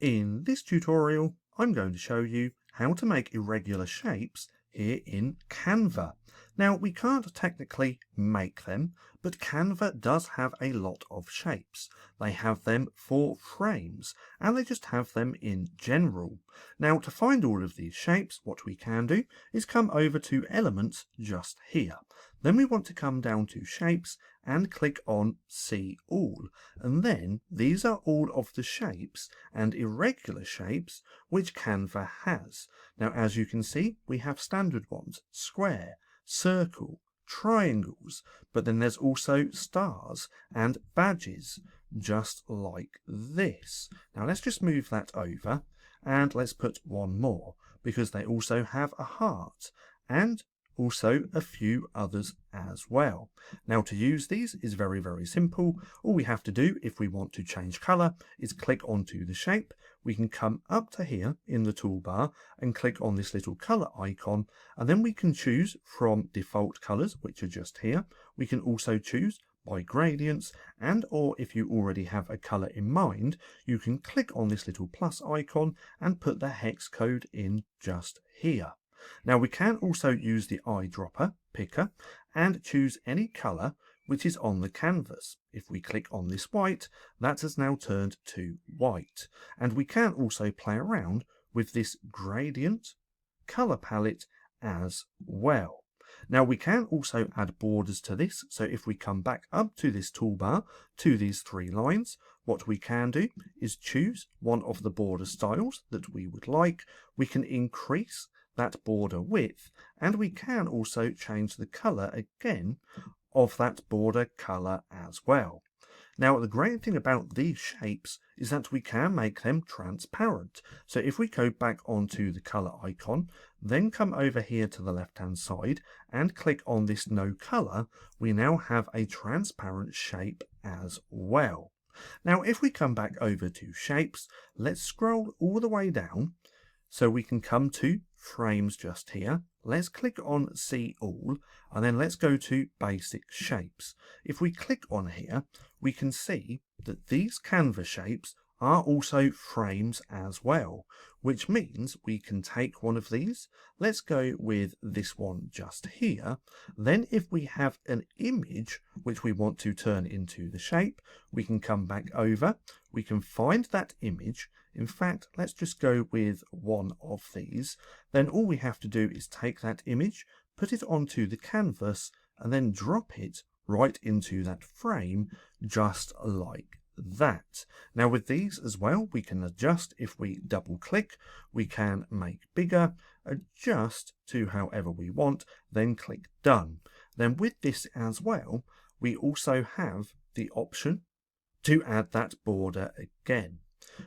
In this tutorial, I'm going to show you how to make irregular shapes here in Canva. Now, we can't technically make them, but Canva does have a lot of shapes. They have them for frames, and they just have them in general. Now, to find all of these shapes, what we can do is come over to Elements just here. Then we want to come down to Shapes and click on See All. And then these are all of the shapes and irregular shapes which Canva has. Now, as you can see, we have standard ones, square, circle, triangles, but then there's also stars and badges, just like this. Now, let's just move that over and let's put one more because they also have a heart and also a few others as well. Now, to use these is very simple. All we have to do if we want to change color is click onto the shape. We can come up to here in the toolbar and click on this little color icon, and then we can choose from default colors, which are just here. We can also choose by gradients, and or if you already have a color in mind, you can click on this little plus icon and put the hex code in just here. Now, we can also use the eyedropper picker and choose any color which is on the canvas. If we click on this white, that has now turned to white. And we can also play around with this gradient color palette as well. Now, we can also add borders to this. So if we come back up to this toolbar to these three lines, what we can do is choose one of the border styles that we would like. We can increase that border width, and we can also change the color again of that border color as well. Now, the great thing about these shapes is that we can make them transparent. So if we go back onto the color icon, then come over here to the left hand side and click on this no color, we now have a transparent shape as well. Now, if we come back over to shapes, let's scroll all the way down so we can come to frames just here. Let's click on See All, and then let's go to Basic Shapes. If we click on here, we can see that these Canva shapes are also frames as well, which means we can take one of these. Let's go with this one just here. Then if we have an image which we want to turn into the shape, we can come back over, we can find that image. In fact, let's just go with one of these. Then all we have to do is take that image, put it onto the canvas, and then drop it right into that frame, just like that. Now, with these as well, we can adjust. If we double click, we can make bigger, adjust to however we want, then click done. Then with this as well, we also have the option to add that border again.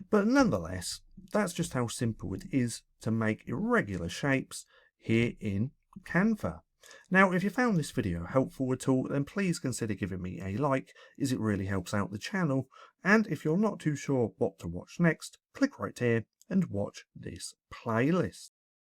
But nonetheless, that's just how simple it is to make irregular shapes here in Canva. Now, if you found this video helpful at all, then please consider giving me a like, as it really helps out the channel. And if you're not too sure what to watch next, click right here and watch this playlist.